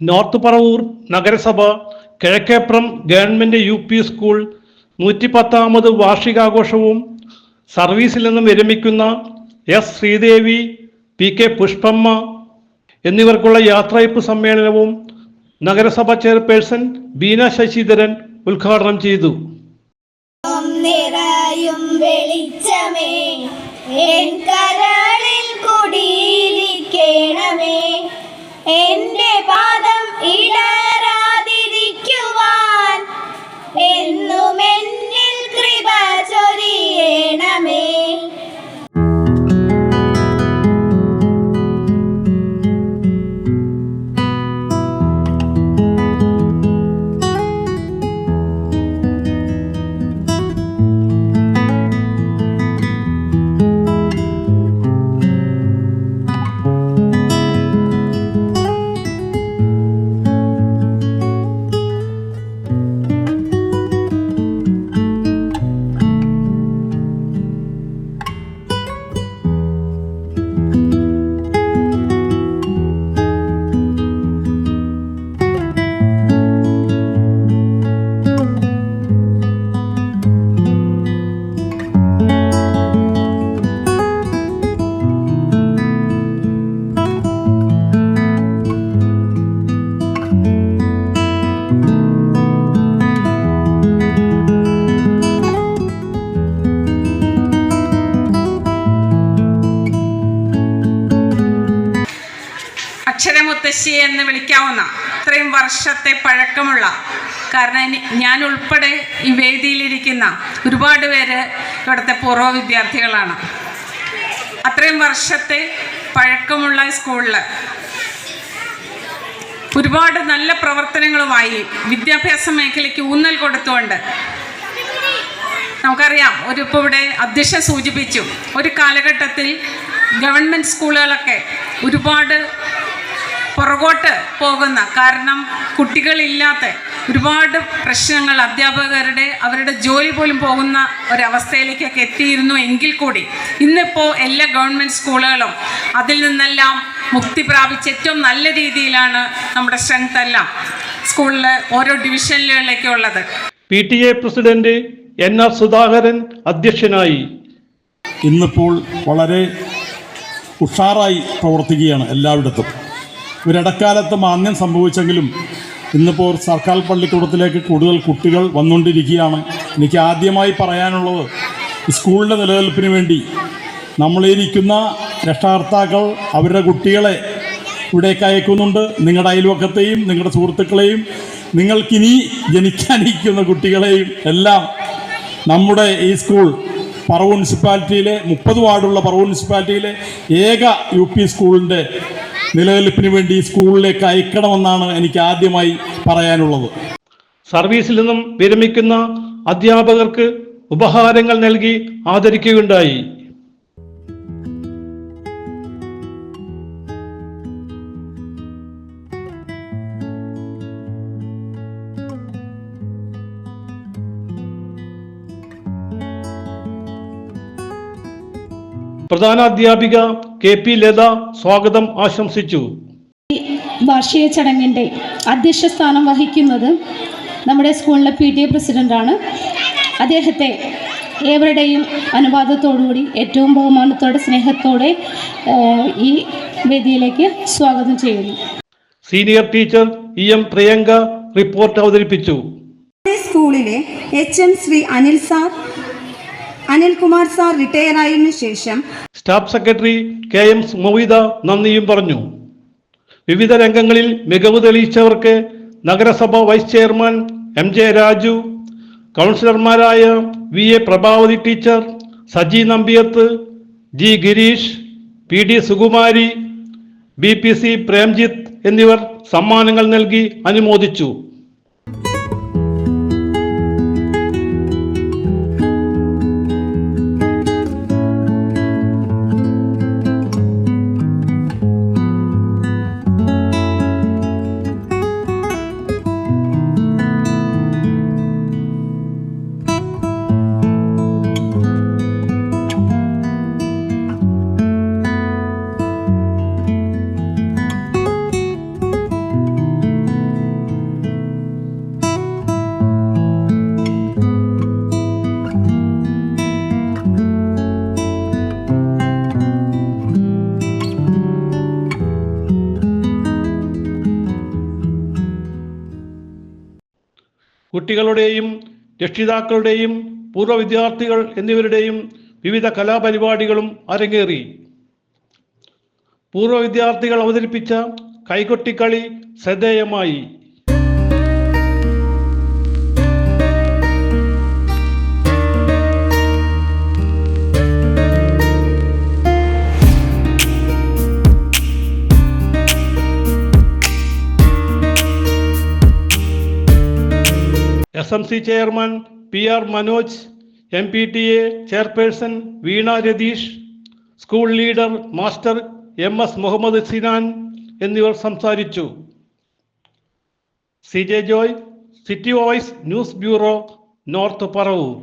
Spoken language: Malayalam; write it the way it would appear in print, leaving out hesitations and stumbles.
നോർത്ത് പറവൂർ നഗരസഭ കിഴക്കേപ്പുറം ഗവൺമെൻറ് UP സ്കൂൾ 110ാമത് വാർഷികാഘോഷവും സർവീസിൽ നിന്നും വിരമിക്കുന്ന S. ശ്രീദേവി, PK പുഷ്പമ്മ എന്നിവർക്കുള്ള യാത്രയയപ്പ് സമ്മേളനവും നഗരസഭ ചെയർപേഴ്സൺ ബീന ശശിധരൻ ഉദ്ഘാടനം ചെയ്തു. എന്റെ പാദം ഇടരാതിരിക്കുവാൻ എന്നും എന്നിൽ കൃപ ചൊരിയണമേ. അക്ഷരമുത്തശ്ശി എന്ന് വിളിക്കാവുന്ന ഇത്രയും വർഷത്തെ പഴക്കമുള്ള, കാരണം ഞാൻ ഉൾപ്പെടെ ഈ വേദിയിലിരിക്കുന്ന ഒരുപാട് പേര് ഇവിടുത്തെ പൂർവ്വ വിദ്യാർത്ഥികളാണ്. അത്രയും വർഷത്തെ പഴക്കമുള്ള സ്കൂളിൽ ഒരുപാട് നല്ല പ്രവർത്തനങ്ങളുമായി വിദ്യാഭ്യാസ മേഖലയ്ക്ക് ഊന്നൽ കൊടുത്തുകൊണ്ട് നമുക്കറിയാം, ഇപ്പോൾ ഇവിടെ അധ്യക്ഷ സൂചിപ്പിച്ചു, ഒരു കാലഘട്ടത്തിൽ ഗവൺമെൻറ് സ്കൂളുകളൊക്കെ ഒരുപാട് പുറകോട്ട് പോകുന്ന, കാരണം കുട്ടികളില്ലാത്ത ഒരുപാട് പ്രശ്നങ്ങൾ അവരുടെ ജോലി പോലും പോകുന്ന ഒരവസ്ഥയിലേക്കൊക്കെ എത്തിയിരുന്നു. എങ്കിൽ കൂടി ഇന്നിപ്പോൾ എല്ലാ ഗവൺമെൻറ് സ്കൂളുകളും അതിൽ നിന്നെല്ലാം മുക്തി പ്രാപിച്ച് ഏറ്റവും നല്ല രീതിയിലാണ് നമ്മുടെ സ്ട്രെങ്ത് എല്ലാം സ്കൂളിൽ ഓരോ ഡിവിഷനുകളിലേക്കും ഉള്ളത്. PTA പ്രസിഡന്റ് NR സുധാകരൻ അധ്യക്ഷനായി. ഇന്നിപ്പോൾ വളരെ ഉഷാറായി പ്രവർത്തിക്കുകയാണ് എല്ലായിടത്തും. ഒരിടക്കാലത്ത് മാന്യം സംഭവിച്ചെങ്കിലും ഇന്നിപ്പോൾ സർക്കാർ പള്ളിക്കൂടത്തിലേക്ക് കൂടുതൽ കുട്ടികൾ വന്നുകൊണ്ടിരിക്കുകയാണ്. എനിക്ക് ആദ്യമായി പറയാനുള്ളത്, സ്കൂളിൻ്റെ നിലനിൽപ്പിന് വേണ്ടി നമ്മളിരിക്കുന്ന രക്ഷകർത്താക്കൾ അവരുടെ കുട്ടികളെ ഇവിടേക്ക് അയക്കുന്നുണ്ട്. നിങ്ങളുടെ അയൽവക്കത്തെയും നിങ്ങളുടെ സുഹൃത്തുക്കളെയും നിങ്ങൾക്കിനി ജനിക്കാനിരിക്കുന്ന കുട്ടികളെയും എല്ലാം നമ്മുടെ ഈ സ്കൂൾ പറവൂർ മുനിസിപ്പാലിറ്റിയിലെ 30 വാർഡുള്ള പറവൂർ മുനിസിപ്പാലിറ്റിയിലെ ഏക UP സ്കൂളിൻ്റെ നിലനിൽപ്പിന് വേണ്ടി സ്കൂളിലേക്ക് അയക്കണമെന്നാണ് എനിക്ക് ആദ്യമായി പറയാനുള്ളത്. സർവീസിൽ നിന്നും വിരമിക്കുന്ന അധ്യാപകർക്ക് ഉപഹാരങ്ങൾ നൽകി ആദരിക്കുകയുണ്ടായി. പ്രധാനാധ്യാപിക KP ലത സ്വാഗതം ആശംസിച്ചു. വാർഷിക ചടങ്ങിൻ്റെ അധ്യക്ഷ സ്ഥാനം വഹിക്കുന്നത് നമ്മുടെ സ്കൂളിലെ PTA പ്രസിഡൻ്റാണ്. അദ്ദേഹത്തെ ഏവരുടെയും അനുവാദത്തോടുകൂടി ഏറ്റവും ബഹുമാനത്തോടെ സ്നേഹത്തോടെ ഈ വേദിയിലേക്ക് സ്വാഗതം ചെയ്യുന്നു. Senior teacher EM Priyanka report അവതരിപ്പിച്ചു. സ്കൂളിലെ HM Shri Anilkumar sir retire ആയതിനു ശേഷം സ്റ്റാഫ് സെക്രട്ടറി KM മൊയ്ത നന്ദിയും പറഞ്ഞു. വിവിധ രംഗങ്ങളിൽ മികവ് തെളിയിച്ചവർക്ക് നഗരസഭ വൈസ് ചെയർമാൻ MJ രാജു, കൗൺസിലർമാരായ VA Prabhavathi teacher, Saji Nambiyath, G Girish, PD Sukumari, BPC Premjith എന്നിവർ സമ്മാനങ്ങൾ നൽകി അനുമോദിച്ചു. കുട്ടികളുടെയും രക്ഷിതാക്കളുടെയും പൂർവ്വ വിദ്യാർത്ഥികൾ എന്നിവരുടെയും വിവിധ കലാപരിപാടികളും അരങ്ങേറി. പൂർവ്വ വിദ്യാർത്ഥികൾ അവതരിപ്പിച്ച കൈകൊട്ടിക്കളി ശ്രദ്ധേയമായി. SMC chairman PR Manoj, MPTA chairperson Veena Ratheesh, school leader master MS Muhammad Sinan എന്നിവർ സംസാരിച്ചു. CJ Joy, city voice news bureau, north Paravur.